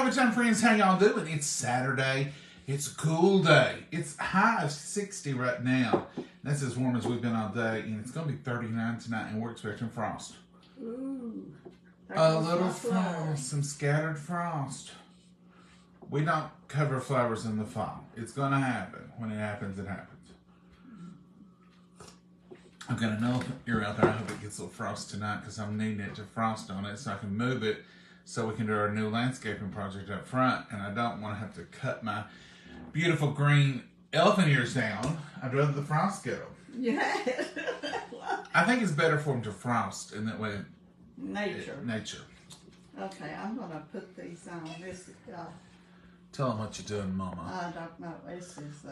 Harvest Time friends, how y'all doing? It's Saturday. It's a cool day. It's high of 60 right now. That's as warm as we've been all day, and it's going to be 39 tonight, and we're expecting frost. Ooh. A little frost, some scattered frost. We don't cover flowers in the fall. It's going to happen. When it happens, it happens. I've got an elephant ear out there. I hope it gets a little frost tonight because I'm needing it to frost on it so I can move it so we can do our new landscaping project up front. And I don't want to have to cut my beautiful green elephant ears down. I'd rather the frost get them. Yeah. I think it's better for them to frost in that way. Nature. Nature. Okay, I'm going to put these on. This Tell them what you're doing, Mama. I don't know. This is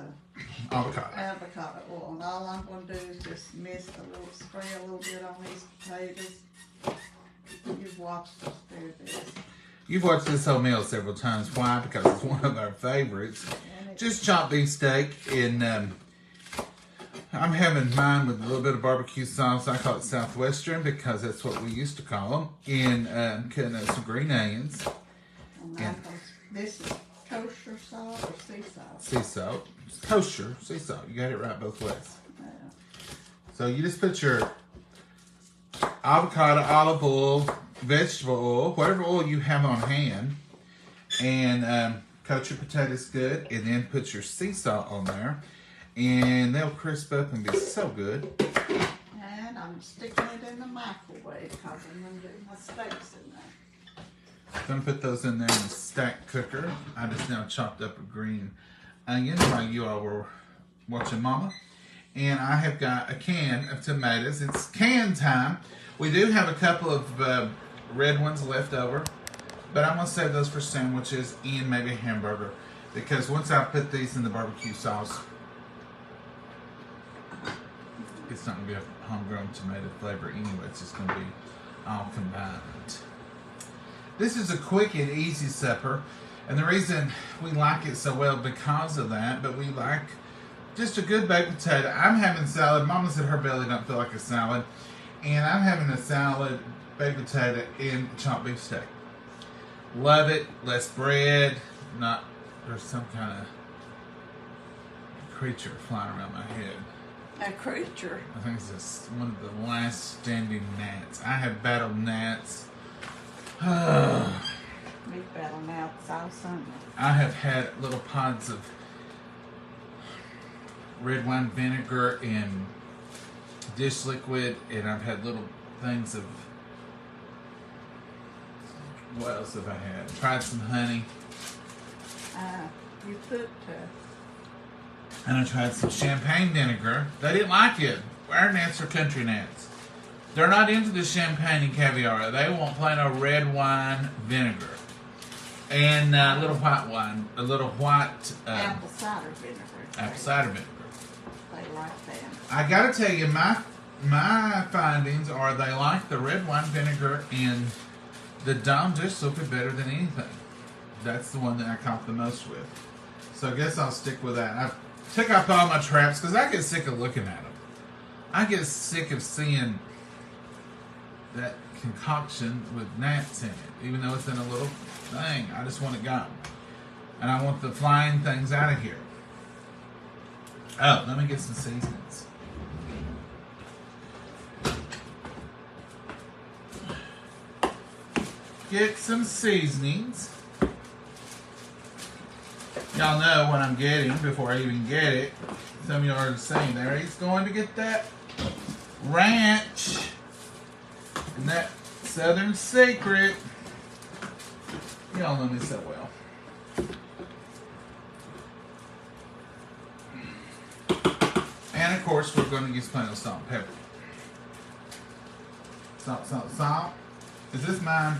Avocado. oil. And all I'm going to do is just spray a little bit on these potatoes. You've watched us do this. You've watched this whole meal several times. Why? Because it's one of our favorites. Just chopped beef steak, and I'm having mine with a little bit of barbecue sauce. I call it Southwestern because that's what we used to call them. And cutting up some green onions. And this is kosher salt or sea salt? Sea salt. It's kosher sea salt. You got it right both ways. Yeah. So you just put your avocado, olive oil, vegetable oil, whatever oil you have on hand, and coat your potatoes good, and then put your sea salt on there, and they'll crisp up and be so good. And I'm sticking it in the microwave because I'm going to do my steaks in there. I'm going to put those in there in the stack cooker. I just now chopped up a green onion while you all were watching Mama. And I have got a can of tomatoes. It's can time. We do have a couple of red ones left over, but I'm going to save those for sandwiches and maybe a hamburger, because once I put these in the barbecue sauce, it's not going to be a homegrown tomato flavor anyway. It's just going to be all combined. This is a quick and easy supper, and the reason we like it so well because of that, but we like just a good baked potato. I'm having salad. Mama said her belly don't feel like a salad, and I'm having a salad, baked potato, and chopped beef steak. Love it. Less bread. Not there's some kind of creature flying around my head. A creature? I think it's just one of the last standing gnats. I have battled gnats. We've battled gnats all summer. I have had little pods of red wine vinegar and dish liquid, and I've had little things of, what else have I had? Tried some honey. You put and I tried some champagne vinegar. They didn't like it. Our gnats are country gnats. They're not into the champagne and caviar. They want plain old red wine vinegar. And a little white wine, a little white apple cider vinegar. Apple cider vinegar. They like that. I gotta tell you, my findings are they like the red wine vinegar and the Dawn dish soap better than anything. That's the one that I caught the most with. So I guess I'll stick with that. I took off all my traps because I get sick of looking at them. I get sick of seeing that concoction with gnats in it, even though it's in a little thing. I just want it gone. And I want the flying things out of here. Oh, let me get some seasonings. Get some seasonings. Y'all know what I'm getting before I even get it. Some of y'all are saying there, he's going to get that ranch and that Southern Secret. Y'all know me so well. And of course, we're going to use plain old salt and pepper. Salt, salt, salt. Is this mine?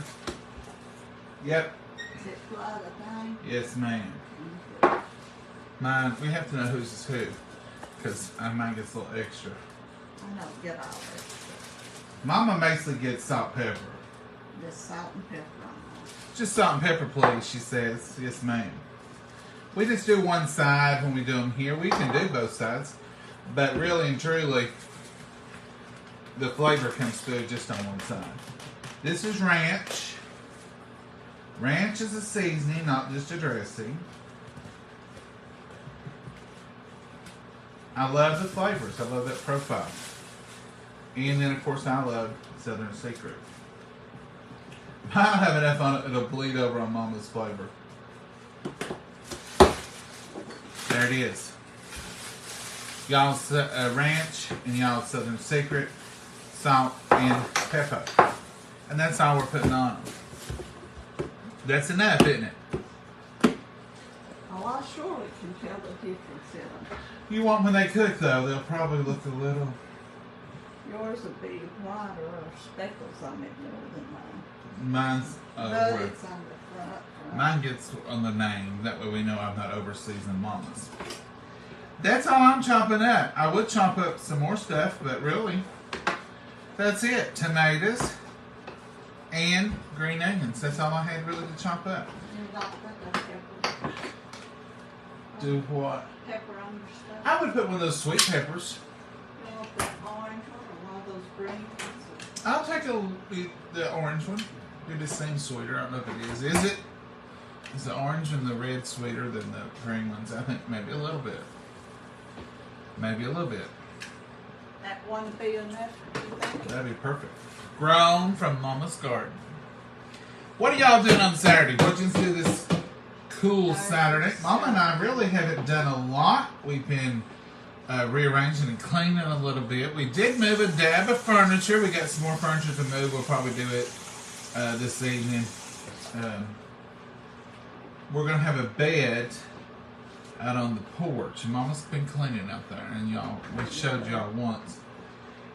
Yep. Is it fly the thing? Yes, ma'am. Mine, we have to know whose is who, because I might get a little extra. I don't get all that. Mama basically gets salt, pepper. Just salt and pepper on there. Just salt and pepper, please, she says. Yes, ma'am. We just do one side when we do them here. We can do both sides, but really and truly, the flavor comes through just on one side. This is ranch. Ranch is a seasoning, not just a dressing. I love the flavors. I love that profile. And then, of course, I love Southern Secret. I don't have enough on it. It'll bleed over on Mama's flavor. There it is. Y'all's ranch and y'all's Southern Secret, salt and pepper. And that's all we're putting on them. That's enough, isn't it? Oh, I surely can tell the difference in them. You want when they cook, though, they'll probably look a little... Yours will be whiter or speckles on it more than mine. Mine's... But it's on the front. Mine gets on the name. That way we know I'm not over-seasoning Mama's. That's all I'm chopping up. I would chop up some more stuff, but really, that's it. Tomatoes and green onions. That's all I had really to chop up. You don't put the pepper. Do what? Pepper on your stuff. I would put one of those sweet peppers. You want the orange one or one of those green ones? I'll take the orange one. It just seems sweeter. I don't know if it is. Is it? Is the orange and the red sweeter than the green ones? I think maybe a little bit. Maybe a little bit. That one be enough? That'd be perfect. Grown from Mama's garden. What are y'all doing on Saturday? What'd you do this cool Saturday? Mama and I really haven't done a lot. We've been rearranging and cleaning a little bit. We did move a dab of furniture. We got some more furniture to move. We'll probably do it this evening. We're going to have a bed out on the porch. And Mama's been cleaning out there. And we showed y'all once.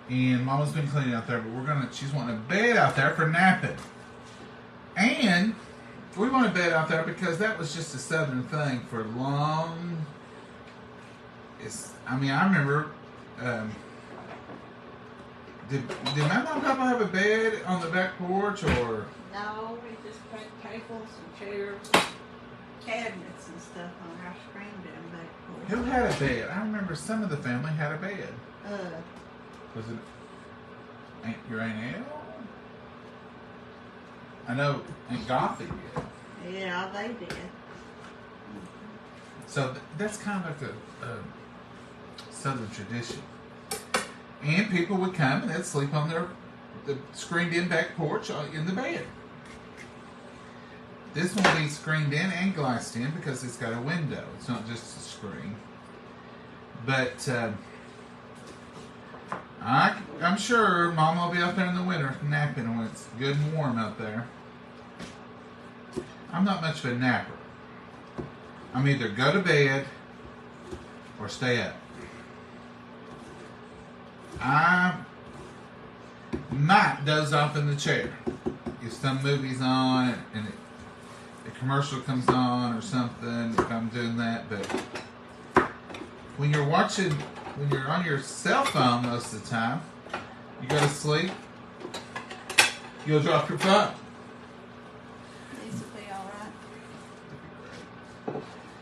And Mama's been cleaning out there. But she's wanting a bed out there for napping. And we want a bed out there because that was just a Southern thing for long. I remember. Did my mom and papa have a bed on the back porch or? No, we just put tables and chairs, cabinets and stuff on our screen down back porch. Who had a bed? I remember some of the family had a bed. Was it your Aunt Elle? I know Aunt Gothy did. Yeah, they did. So that's kind of like a Southern tradition. And people would come and they'd sleep on the screened-in back porch in the bed. This one will be screened-in and glassed-in because it's got a window. It's not just a screen. But I'm sure Mama will be out there in the winter napping when it's good and warm out there. I'm not much of a napper. I'm either go to bed or stay up. I might doze off in the chair if some movie's on and a commercial comes on or something, if I'm doing that. But when you're on your cell phone most of the time, you go to sleep, you'll drop your phone. These will be alright.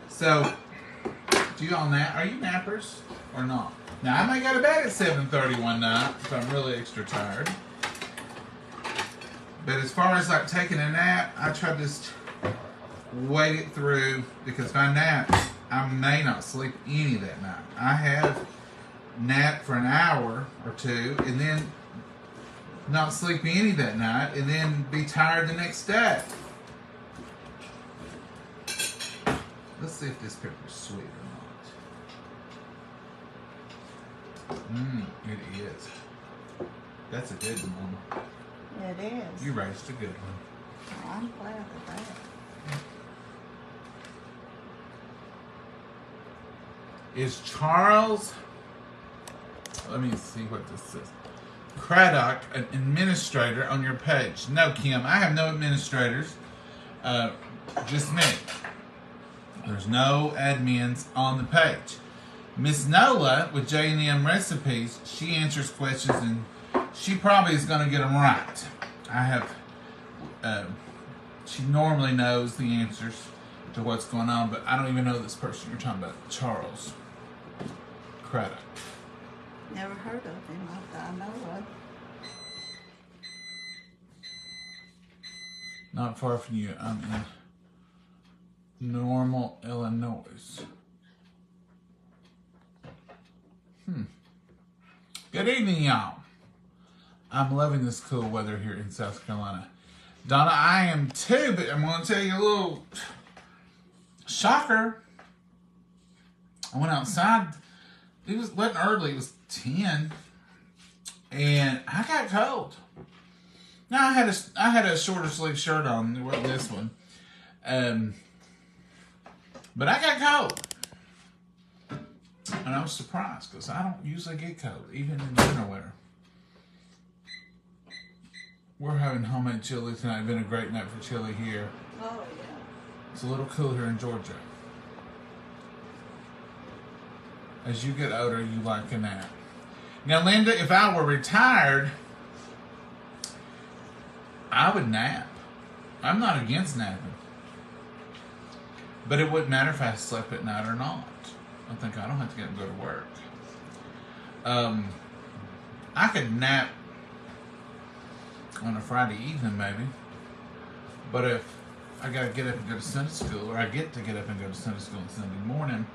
So, do y'all nap? Are you nappers or not? Now, I might go to bed at 7:30 one night if I'm really extra tired. But as far as like taking a nap, I try to just wait it through because if I nap, I may not sleep any that night. I have napped for an hour or two and then not sleep any that night and then be tired the next day. Let's see if this pepper's sweet or not. It is. That's a good one, Mama. It is. You raised a good one. Oh, I'm glad of that. Is Charles, let me see what this says. Craddock, an administrator on your page? No, Kim, I have no administrators. Just me. There's no admins on the page. Miss Nola with J&M Recipes, she answers questions and she probably is going to get them right. She normally knows the answers to what's going on, but I don't even know this person you're talking about, Charles Craddock. Never heard of him, I know of. Not far from you. I'm in Normal, Illinois. Good evening, y'all. I'm loving this cool weather here in South Carolina. Donna, I am too, but I'm going to tell you a little shocker. I went outside. It wasn't early. It was 10, and I got cold. Now I had a shorter sleeve shirt on. It wasn't this one, but I got cold, and I was surprised because I don't usually get cold, even in winter weather. We're having homemade chili tonight. Been a great night for chili here. Oh, yeah. It's a little cool here in Georgia. As you get older, you like a nap. Now, Linda, if I were retired, I would nap. I'm not against napping. But it wouldn't matter if I slept at night or not. I think I don't have to get up and go to work. I could nap on a Friday evening, maybe. But if I got to get up and go to Sunday school, or I get to get up and go to Sunday school on Sunday morning,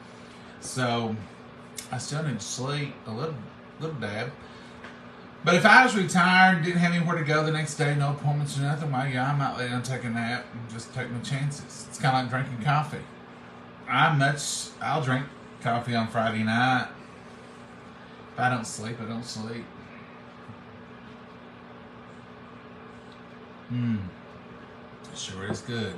so I still need to sleep a little dab. But if I was retired, didn't have anywhere to go the next day, no appointments or nothing, well, yeah, I might lay down and take a nap and just take my chances. It's kind of like drinking coffee. I'll drink coffee on Friday night. If I don't sleep, I don't sleep. Sure is good.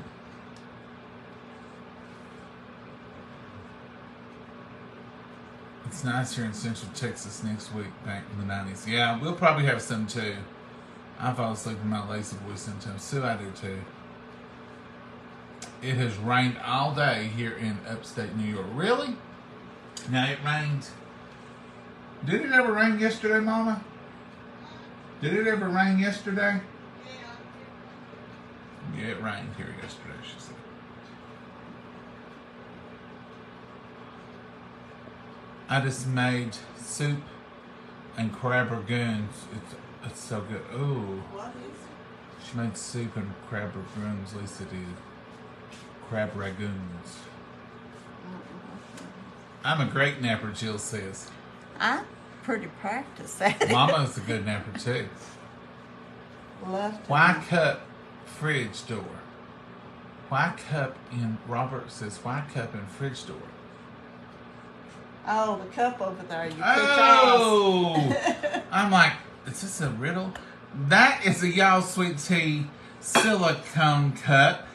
It's nice here in Central Texas next week, back in the 90s. Yeah, we'll probably have some too. I fall asleep in my lazy boy sometimes. Sue, I do too. It has rained all day here in upstate New York. Really? Now it rained. Did it ever rain yesterday, Mama? Did it ever rain yesterday? Yeah, it rained here yesterday, she said. I just made soup and crab ragoons. It's so good. Ooh. What is it? She made soup and crab ragoons. Lisa did. Crab ragoons. I'm a great napper, Jill says. I'm pretty practiced at it. Mama's a good napper too. Love to. Why cup fridge door? Why cup in, Robert says, why cup in fridge door? Oh, the cup over there. You Oh! I'm like, is this a riddle? That is a Y'all Sweet Tea silicone cup.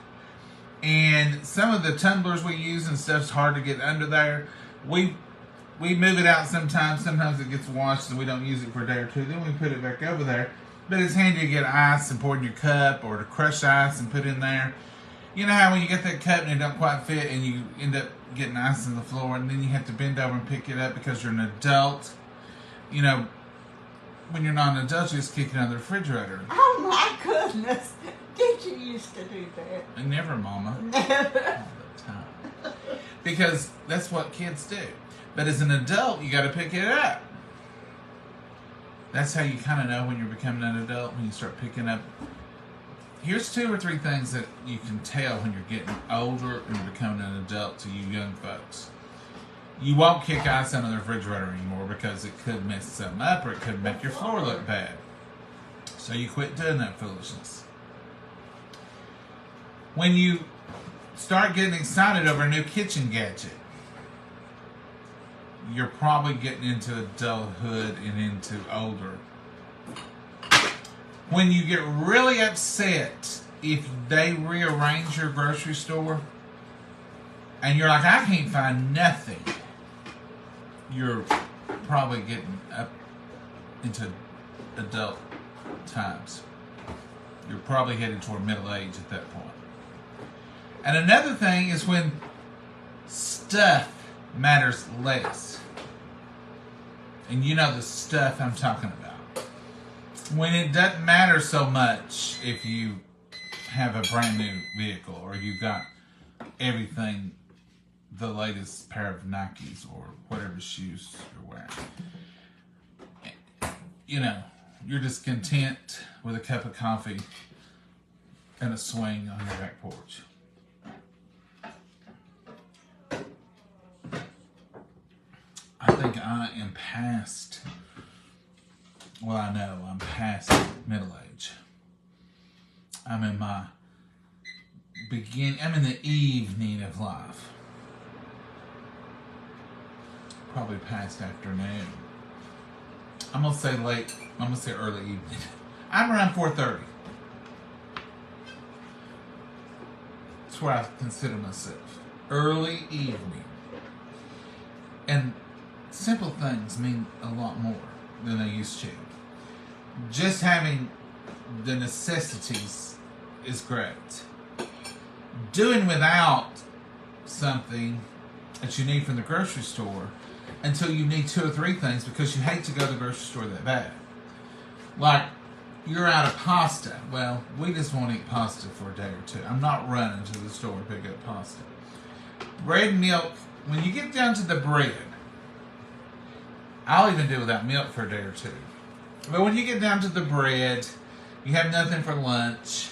And some of the tumblers we use and stuff's hard to get under there. We move it out sometimes. Sometimes it gets washed and we don't use it for a day or two. Then we put it back over there. But it's handy to get ice and pour in your cup, or to crush ice and put in there. You know how when you get that cup and it don't quite fit and you end up getting ice on the floor and then you have to bend over and pick it up because you're an adult. You know, when you're not an adult, you just kick it out of the refrigerator. Oh my goodness. Did you used to do that? And never, Mama. Never. All the time. Because that's what kids do. But as an adult, you got to pick it up. That's how you kind of know when you're becoming an adult, when you start picking up. Here's 2 or 3 things that you can tell when you're getting older and you're becoming an adult to you young folks. You won't kick ice out of the refrigerator anymore because it could mess something up or it could make your floor look bad. So you quit doing that foolishness. When you start getting excited over a new kitchen gadget, you're probably getting into adulthood and into older. When you get really upset if they rearrange your grocery store and you're like, I can't find nothing, you're probably getting up into adult times. You're probably headed toward middle age at that point. And another thing is when stuff matters less. And you know the stuff I'm talking about. When it doesn't matter so much if you have a brand new vehicle or you got everything, the latest pair of Nikes or whatever shoes you're wearing. You know, you're just content with a cup of coffee and a swing on your back porch. I think I am past, well, I know I'm past middle age. I'm in my I'm in the evening of life. Probably past afternoon. I'm going to say late, I'm going to say early evening. I'm around 4:30. That's where I consider myself. Early evening. And simple things mean a lot more than they used to. Just having the necessities is great. Doing without something that you need from the grocery store until you need 2 or 3 things because you hate to go to the grocery store that bad. Like, you're out of pasta. Well, we just won't eat pasta for a day or 2. I'm not running to the store to pick up pasta. Bread and milk, when you get down to the bread, I'll even do without milk for a day or 2. But when you get down to the bread, you have nothing for lunch,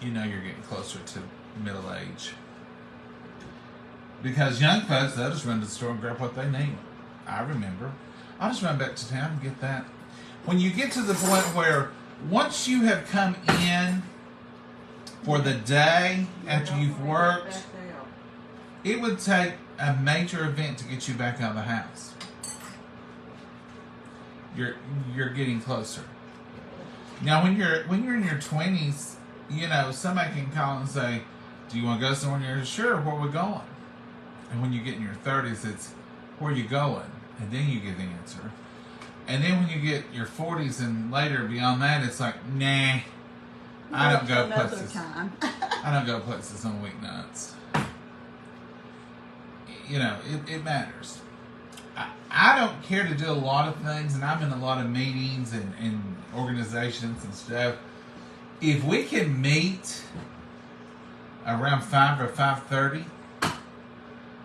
you know you're getting closer to middle age. Because young folks, they'll just run to the store and grab what they need. I remember. I'll just run back to town and get that. When you get to the point where once you have come in for the day after you've worked, it would take a major event to get you back out of the house. You're getting closer. Now, when you're in your 20s, you know, somebody can call and say, "Do you want to go somewhere?" And you're sure. Where are we going? And when you get in your 30s, it's where are you going? And then you get the answer. And then when you get your 40s and later beyond that, it's like, nah, I don't go places. I don't go places on weeknights. You know, it matters. I don't care to do a lot of things, and I'm in a lot of meetings and organizations and stuff. If we can meet around 5 or 5:30,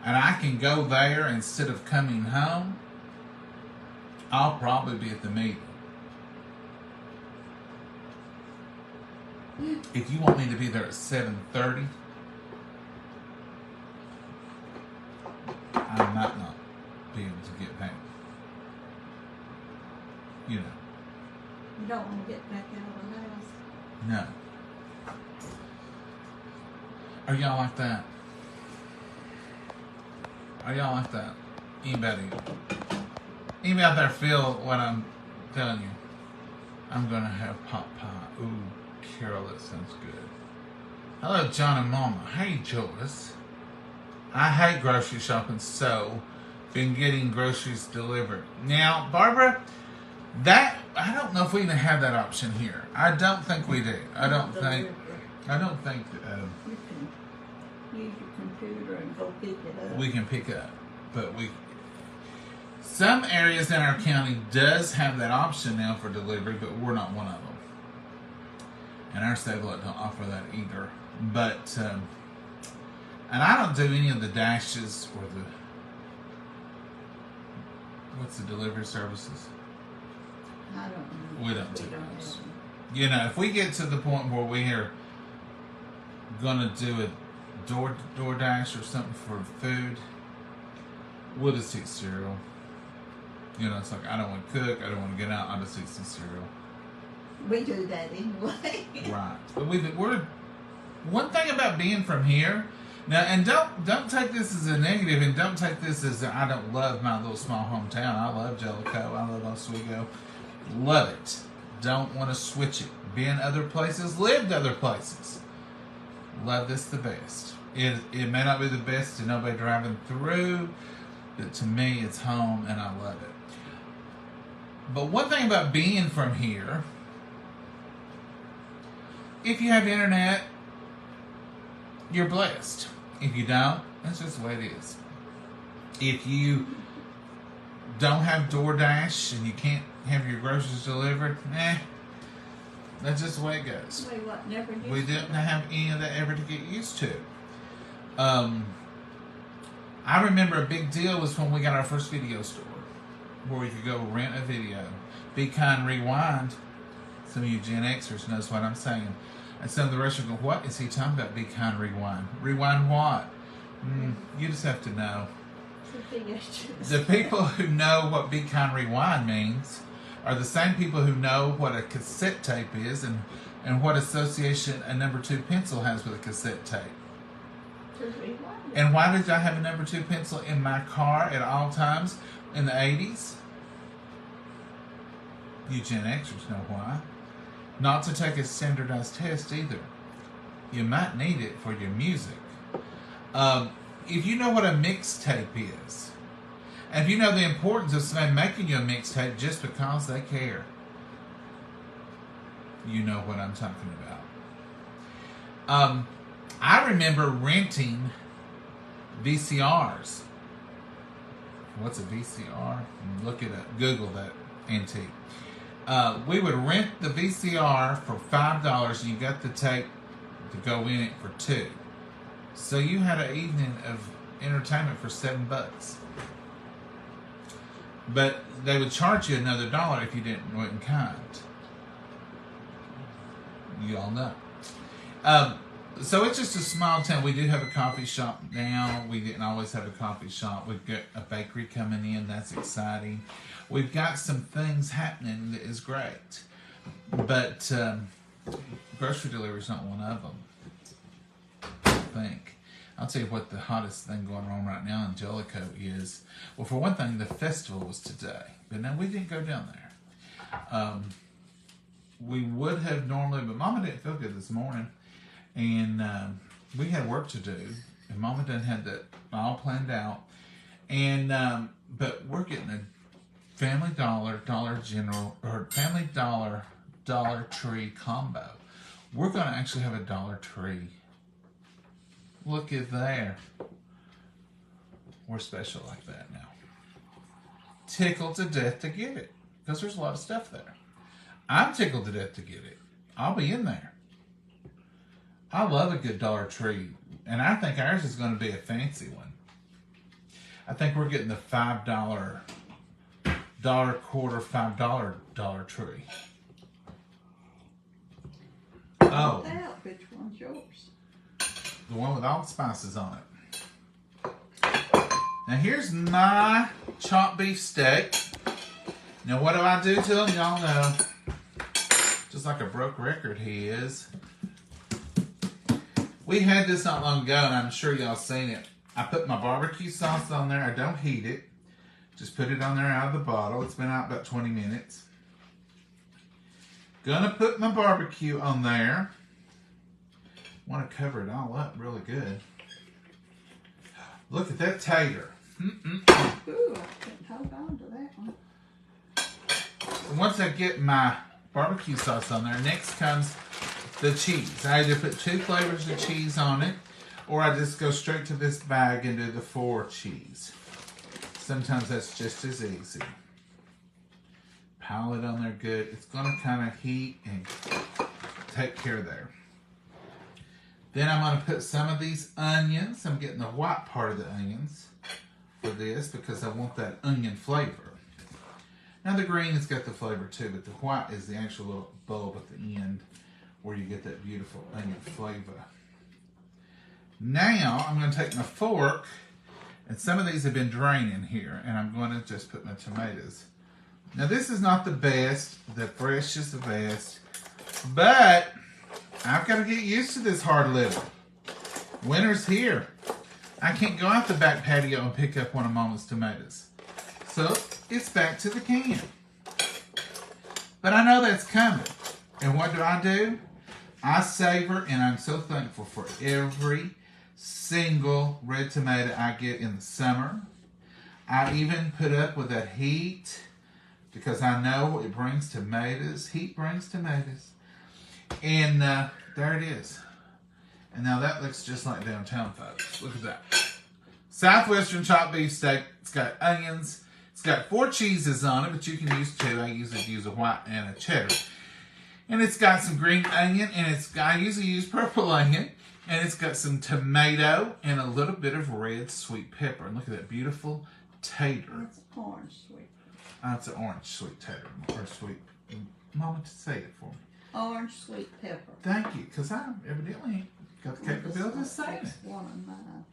and I can go there instead of coming home, I'll probably be at the meeting. If you want me to be there at 7:30, I might not be able to get back. You know. You don't want to get back out of the house. No. Are y'all like that? Are y'all like that? Anybody out there feel what I'm telling you? I'm gonna have pot pie. Ooh, Carol, that sounds good. Hello, John and Momma. Hey, Joyce. I hate grocery shopping, so been getting groceries delivered. Now, Barbara, that I don't know if we even have that option here. I don't think we do. I don't think. You can use your computer and go pick it up. We can pick up, but some areas in our county does have that option now for delivery, but we're not one of them. And our state don't offer that either. But and I don't do any of the dashes or what's the delivery services? I don't know. We don't do those. You know, if we get to the point where we are gonna do a DoorDash or something for food, we'll just eat cereal. You know, it's like I don't want to cook, I don't want to get out, I'll just eat some cereal. We do that anyway. Right. But we're one thing about being from here now, and don't take this as a negative, and don't take this as I don't love my little small hometown. I love Jellico, I love Oswego, love it. Don't want to switch it. Been other places, lived other places. Love this the best. It may not be the best to nobody driving through, but to me it's home and I love it. But one thing about being from here, if you have internet, you're blessed. If you don't, that's just the way it is. If you don't have DoorDash and you can't have your groceries delivered, that's just the way it goes. We didn't have any of that ever to get used to. I remember a big deal was when we got our first video store, where we could go rent a video. Be Kind Rewind. Some of you Gen Xers knows what I'm saying. And some of the rest of them go, what is he talking about? Be kind, rewind. Rewind what? You just have to know. The people who know what be kind, rewind means are the same people who know what a cassette tape is and what association a number 2 pencil has with a cassette tape. And why did I have a number 2 pencil in my car at all times in the 80s? You Gen Xers know why. Not to take a standardized test either. You might need it for your music. If you know what a mixtape is, and if you know the importance of somebody making you a mixtape just because they care, you know what I'm talking about. I remember renting VCRs. What's a VCR? Look it up. Google that antique. We would rent the VCR for $5 and you got the tape to go in it for $2. So you had an evening of entertainment for $7. But they would charge you another $1 if you wasn't kind. You all know. So it's just a small town. We do have a coffee shop now. We didn't always have a coffee shop. We've got a bakery coming in. That's exciting. We've got some things happening that is great. But grocery delivery is not one of them, I think. I'll tell you what the hottest thing going on right now in Jellico is. Well, for one thing, the festival was today. But no, we didn't go down there. We would have normally, but Mama didn't feel good this morning. And we had work to do. And Mama done had that all planned out. And but we're getting a Family Dollar, Dollar General, or Family Dollar, Dollar Tree combo. We're going to actually have a Dollar Tree. Look at there. We're special like that now. Tickled to death to get it. Because there's a lot of stuff there. I'm tickled to death to get it. I'll be in there. I love a good Dollar Tree. And I think ours is going to be a fancy one. I think we're getting the $5, $1.25, $5 Dollar Tree. Oh. Which one's yours? The one with all the spices on it. Now here's my chopped beef steak. Now what do I do to them? Y'all know. Just like a broke record he is. We had this not long ago and I'm sure y'all seen it. I put my barbecue sauce on there. I don't heat it. Just put it on there out of the bottle. It's been out about 20 minutes. Gonna put my barbecue on there. Want to cover it all up really good. Look at that tater. Ooh, I couldn't hold on to that one. Once I get my barbecue sauce on there, next comes the cheese. I either put 2 flavors of cheese on it, or I just go straight to this bag and do the 4 cheese. Sometimes that's just as easy. Pile it on there good. It's going to kind of heat and take care there. Then I'm going to put some of these onions. I'm getting the white part of the onions for this because I want that onion flavor. Now the green has got the flavor too, but the white is the actual little bulb at the end where you get that beautiful onion flavor. Now I'm going to take my fork, and some of these have been draining here, and I'm going to just put my tomatoes. Now this is not the best. The fresh is the best, but I've got to get used to this hard living. Winter's here. I can't go out the back patio and pick up one of Mama's tomatoes. So it's back to the can. But I know that's coming. And what do? I savor, and I'm so thankful for every single red tomato I get in the summer. I even put up with that heat because I know it brings tomatoes. Heat brings tomatoes. And there it is. And now that looks just like downtown, folks. Look at that. Southwestern chopped beef steak. It's got onions. It's got 4 cheeses on it, but you can use 2. I usually use a white and a cheddar. And it's got some green onion, and I usually use purple onion. And it's got some tomato and a little bit of red sweet pepper. And look at that beautiful tater. It's orange sweet. It's an orange sweet tater. Or sweet. Mama, say it for me. Orange sweet pepper. Thank you, because I evidently got the capability of saying it. One of mine.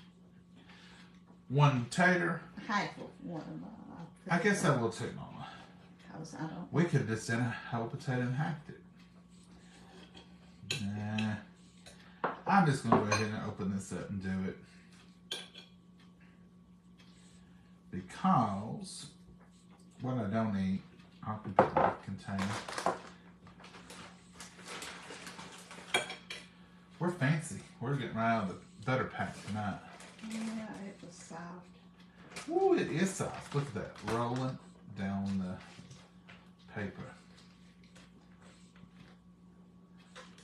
One tater. Half of one of mine. I guess I will too, Mama. Because I don't. We could have just done a whole potato and hacked it. Nah. I'm just going to go ahead and open this up and do it. Because what I don't eat, I'll put it in the container. We're fancy. We're getting right out of the butter pack tonight. Yeah, it was soft. Ooh, it is soft. Look at that. Rolling down the paper.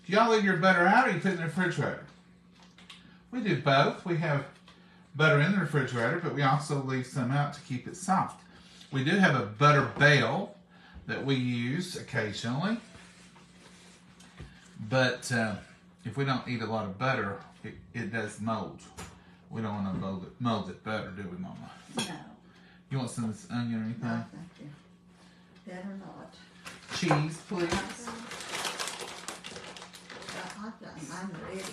Do y'all leave your butter out or you put it in the refrigerator? We do both. We have butter in the refrigerator, but we also leave some out to keep it soft. We do have a butter bale that we use occasionally. But if we don't eat a lot of butter, it does mold. We don't want to mold it better, do we, Mama? No. You want some of this onion or anything? No, thank you. Better not. Cheese, please. I've got mine ready.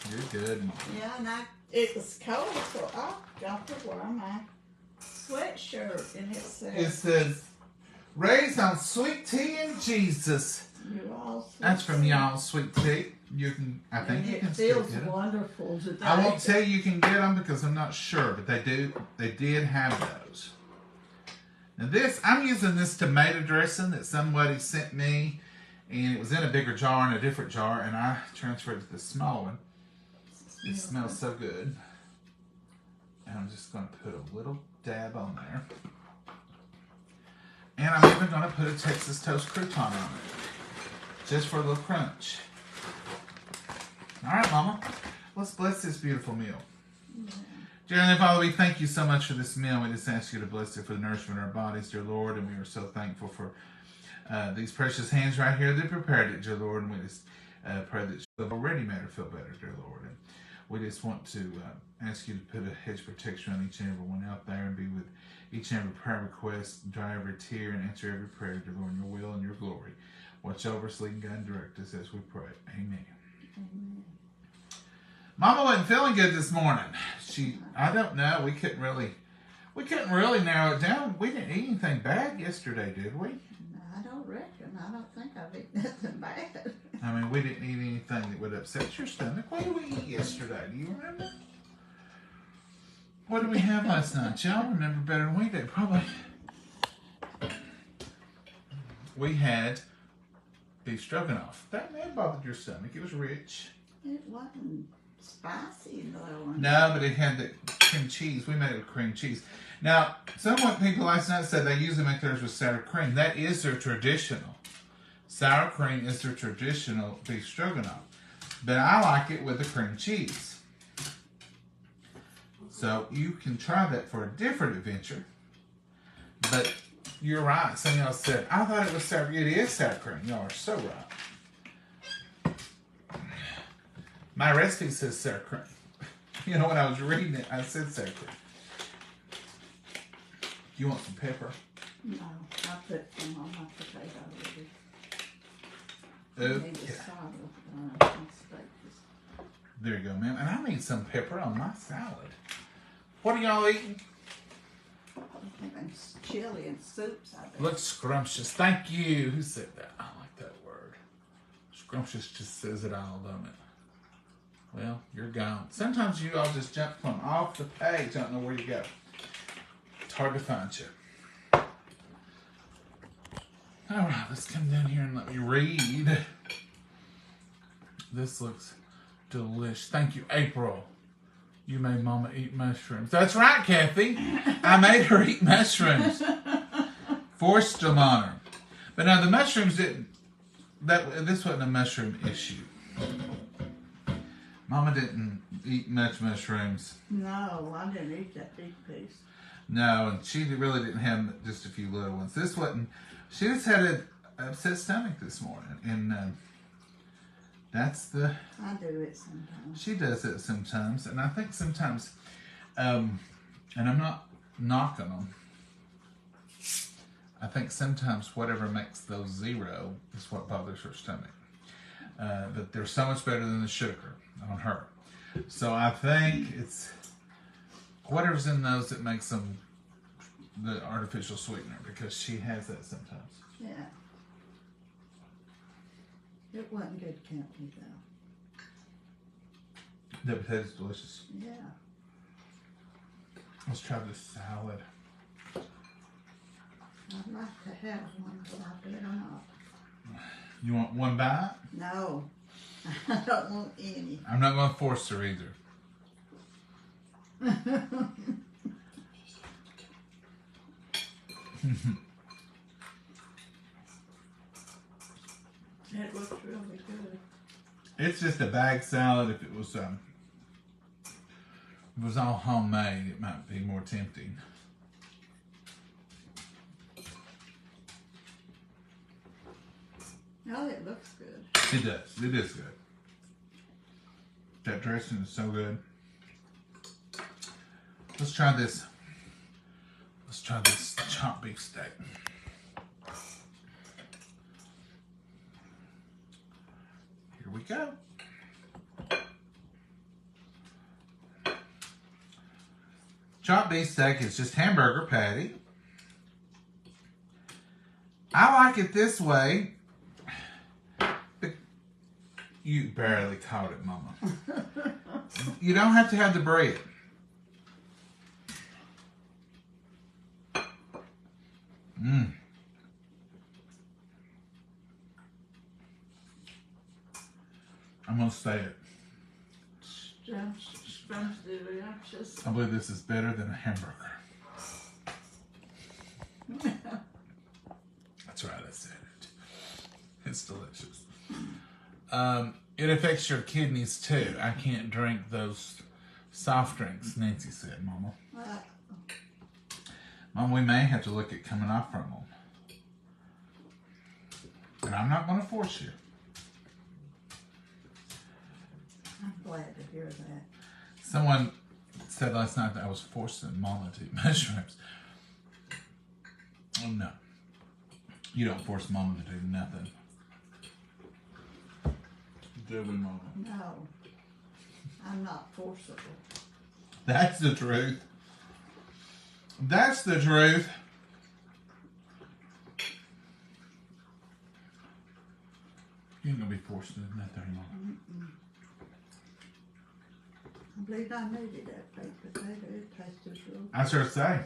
You're good, Mama. Yeah, and it was cold, so I got to wear my sweatshirt, and it says, raised on sweet tea and Jesus. You all sweet. That's from y'all sweet tea. You can, I think you can still get them. It feels wonderful today. I won't tell you can get them because I'm not sure, but they did have those. Now this, I'm using this tomato dressing that somebody sent me, and it was in a bigger jar and a different jar, and I transferred it to the small one. It smells so good. And I'm just going to put a little dab on there. And I'm even going to put a Texas toast crouton on it. Just for a little crunch. All right, Mama. Let's bless this beautiful meal. Yeah. Dear Heavenly Father, we thank you so much for this meal. We just ask you to bless it for the nourishment of our bodies, dear Lord. And we are so thankful for these precious hands right here that prepared it, dear Lord. And we just pray that you've already made her feel better, dear Lord. And we just want to ask you to put a hedge of protection on each and every one out there and be with each and every prayer request, dry every tear, and answer every prayer, dear Lord, in your will and your glory. Watch over us, lead and guide and direct us as we pray. Amen. Amen. Mama wasn't feeling good this morning. I don't know. We couldn't really narrow it down. We didn't eat anything bad yesterday, did we? No, I don't reckon. I don't think I've eaten nothing bad. I mean, we didn't eat anything that would upset your stomach. What did we eat yesterday? Do you remember? What did we have last night? Y'all remember better than we did, probably. We had beef stroganoff. That bothered your stomach. It was rich. It wasn't spicy though. No, but it had the cream cheese. We made it with cream cheese. Now, some people last night said they usually make theirs with sour cream. That is their traditional. Sour cream is their traditional beef stroganoff. But I like it with the cream cheese. So you can try that for a different adventure. But you're right. Some of y'all said, I thought it was sour. It is sour cream. Y'all are so right. My recipe says sour cream. You know, when I was reading it, I said sour cream. You want some pepper? No, I put some on my potato already. Okay. There you go, ma'am. And I need some pepper on my salad. What are y'all eating? Chili and soups, I bet. Looks scrumptious. Thank you. Who said that? I like that word. Scrumptious just says it all, don't it? Well, you're gone. Sometimes you all just jump from off the page. Don't know where you go. It's hard to find you. All right, let's come down here and let me read. This looks delicious. Thank you, April. You made Mama eat mushrooms. That's right, Kathy. I made her eat mushrooms. Forced them on her. But now the mushrooms didn't. This wasn't a mushroom issue. Mama didn't eat much mushrooms. No, I didn't eat that big piece. No, and she really didn't have just a few little ones. This wasn't. She just had an upset stomach this morning, and that's the. I do it sometimes. She does it sometimes, and I think sometimes, and I'm not knocking them. I think sometimes whatever makes those zero is what bothers her stomach. but they're so much better than the sugar on her. So I think it's whatever's in those that makes them the artificial sweetener, because she has that sometimes. Yeah. It wasn't good company though. The potato's delicious. Yeah. Let's try this salad. I'd like to have one, but I better not. You want one bite? No. I don't want any. I'm not going to force her either. It looks really good. It's just a bag salad. If it was all homemade, it might be more tempting. Oh, it looks good. It does. It is good. That dressing is so good. Let's try this. Let's try this chopped beef steak. Here we go. Chopped beef steak is just hamburger patty. I like it this way. You barely caught it, Mama. You don't have to have the bread. Mmm. I'm going to say it. I believe this is better than a hamburger. That's right, I said it. It's delicious. It affects your kidneys too. I can't drink those soft drinks, Nancy said, Mama. Mom, we may have to look at coming off from them. And I'm not going to force you. I'm glad to hear that. Someone said last night that I was forcing Mama to eat mushrooms. Oh, no. You don't force Mama to do nothing. Do we, Mama? No. I'm not forcible. That's the truth. That's the truth. You ain't gonna be forced to do nothing anymore. I believe I needed that baked potato. It tasted real good. I sure say.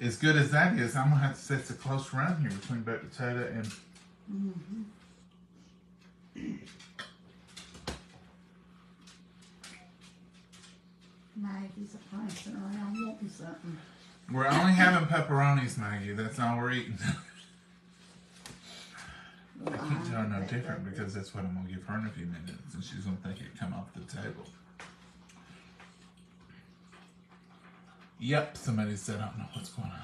As good as that is, I'm gonna have to say it's a close run here between baked potato and. Mm-hmm. Maggie's a prancing around wanting something. We're only having pepperonis, Maggie. That's all we're eating. I can't tell her no different because that's what I'm gonna give her in a few minutes, and she's gonna think it come off the table. Yep, somebody said, I don't know what's going on.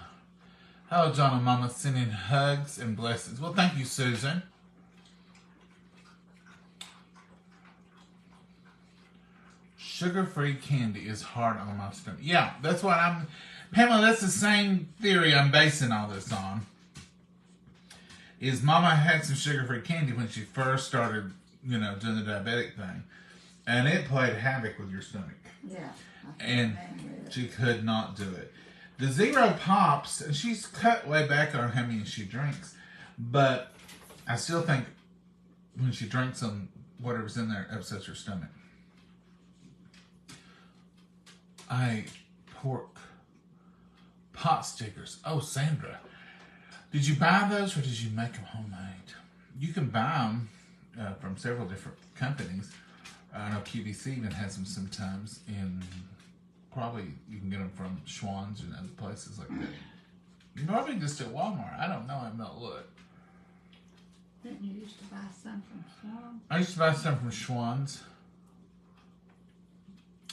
Hello, John and Momma, sending hugs and blessings. Well, thank you, Susan. Sugar-free candy is hard on my stomach. Yeah, that's what I'm... Pamela, that's the same theory I'm basing all this on. Is Mama had some sugar-free candy when she first started, doing the diabetic thing. And it played havoc with your stomach. Yeah. And she could not do it. The Zero Pops, and she's cut way back on how many she drinks. But I still think when she drinks them, whatever's in there upsets her stomach. Pork pot stickers. Oh, Sandra. Did you buy those or did you make them homemade? You can buy them from several different companies. I know QVC even has them sometimes. Probably you can get them from Schwann's and other places like that. Probably just at Walmart. I don't know. I'm not look. Didn't you used to buy some from Schwann's? I used to buy some from Schwann's.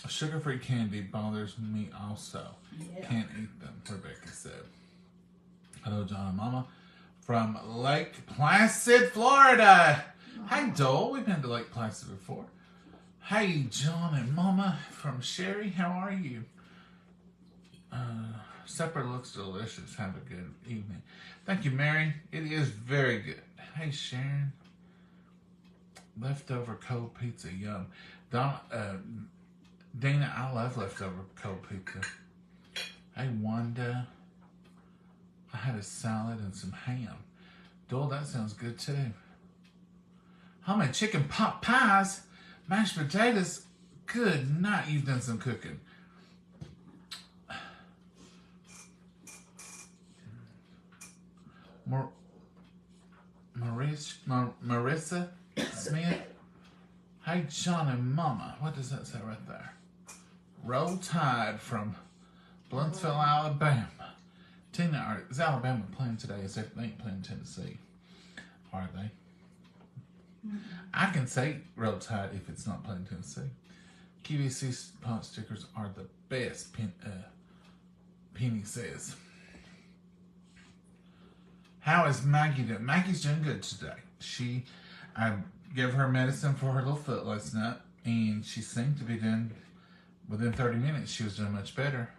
Sugar-free candy bothers me also. Yeah. Can't eat them, Rebecca said. Hello, John and Mama from Lake Placid, Florida. Oh. Hi, Dole. We've been to Lake Placid before. Hey, John and Mama from Sherry. How are you? Supper looks delicious. Have a good evening. Thank you, Mary. It is very good. Hey, Sharon. leftover cold pizza, yum. Dana, I love leftover cold pizza. Hey, Wanda, I had a salad and some ham. Doyle, that sounds good too. Homemade chicken pot pies, mashed potatoes. Good night, you've done some cooking. Marissa Smith. Hey, John and Momma. What does that say right there? Roll Tide from Blunsville, Alabama. Tina, is Alabama playing today? They ain't playing Tennessee, are they? Mm-hmm. I can say Roll Tide if it's not playing Tennessee. QVC pot stickers are the best, Penny says. How is Maggie doing? Maggie's doing good today. I gave her medicine for her little foot last night, and she seemed to be doing, within 30 minutes, she was doing much better.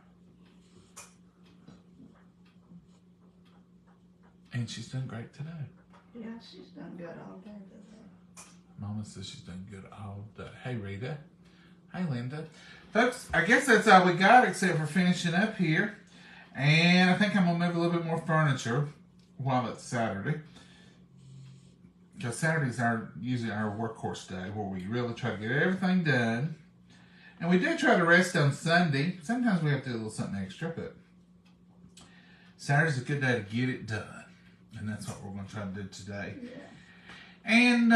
And she's doing great today. Yeah, she's done good all day today. Mama says she's done good all day. Hey, Rita. Hey, Linda. Folks, I guess that's all we got except for finishing up here. And I think I'm going to move a little bit more furniture while it's Saturday. Because Saturdays are usually our workhorse day where we really try to get everything done. And we do try to rest on Sunday. Sometimes we have to do a little something extra, but Saturday's a good day to get it done. And that's what we're going to try to do today. Yeah. And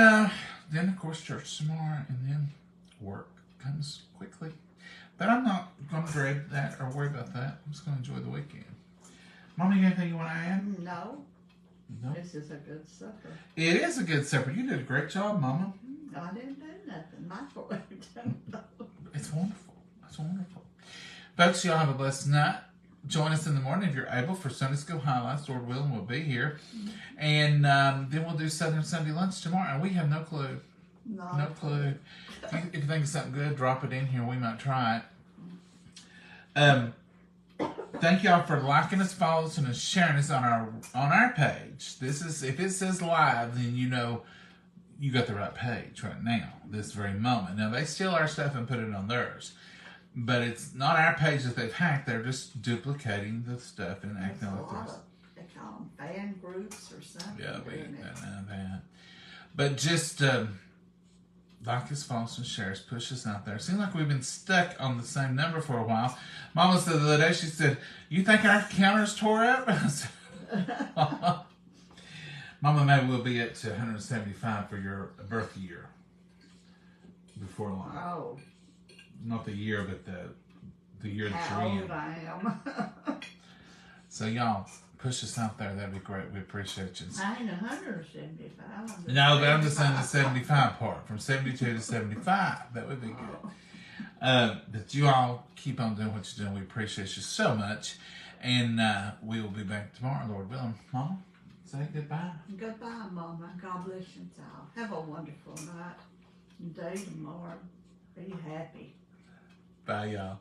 then, of course, church tomorrow, and then work comes quickly. But I'm not going to dread that or worry about that. I'm just going to enjoy the weekend. Mama, you got anything you want to add? No. No. This is a good supper. It is a good supper. You did a great job, Mama. I didn't do nothing. My fault. It's wonderful. It's wonderful. Folks, y'all have a blessed night. Join us in the morning if you're able for Sunday School Highlights. Lord willing, we'll be here. And then we'll do Southern Sunday lunch tomorrow. And we have no clue. No clue. If you think of something good, drop it in here. We might try it. Thank y'all for liking us, following us, and sharing us on our page. This is, if it says live, then you know you got the right page right now, this very moment. Now, they steal our stuff and put it on theirs. But it's not our page that they've hacked. They're just duplicating the stuff and acting like theirs. They call them fan groups or something. Yeah, that. But just like us, follow us, and share us, push us out there. It seems like we've been stuck on the same number for a while. Mama said the other day, she said, "You think our counter's tore up?" I said, Mama, maybe we'll be up to 175 for your birth year before long. Oh. Not the year, but the year that you're in. How old I am. So y'all, push us out there. That'd be great. We appreciate you. I ain't 175. No, but I'm just saying the 75 part. From 72 to 75. That would be good. But you all keep on doing what you're doing. We appreciate you so much. And we will be back tomorrow, Lord willing. Mama, say goodbye. Goodbye, Mama. God bless you all. Have a wonderful night and day tomorrow. Be happy. Bye, y'all.